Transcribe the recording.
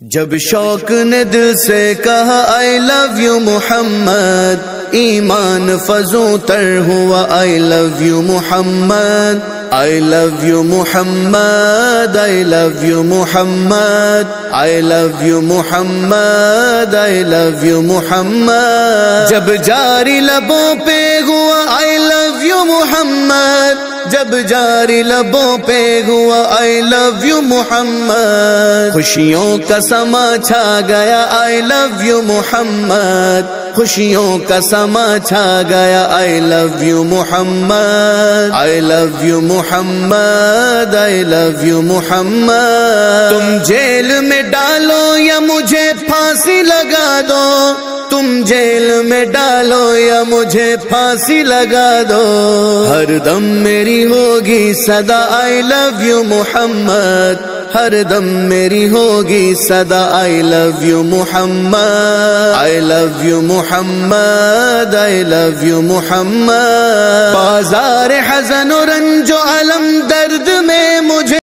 جب شوق نے دل سے کہا I love you محمد، ایمان فزوں تر ہوا I love you Muhammad, I love you Muhammad, I love you Muhammad, I love you Muhammad, I love you محمد۔ جب جاری لبوں پہ ہوا I love you محمد، جب جاری لبوں پہ ہوا I love you محمد، خوشیوں کا سما چھا گیا I love you محمد، خوشیوں کا سما چھا گیا I love you Muhammad, I love you Muhammad, I love you محمد۔ تم جیل میں ڈالو یا مجھے پھانسی لگا دو، تم جیل میں ڈالو یا مجھے پھانسی لگا دو، ہر دم میری ہوگی صدا I love you محمد، ہر دم میری ہوگی صدا I love you Muhammad, I love you Muhammad, I love you محمد۔ بازار حزن و رنج و الم درد میں مجھے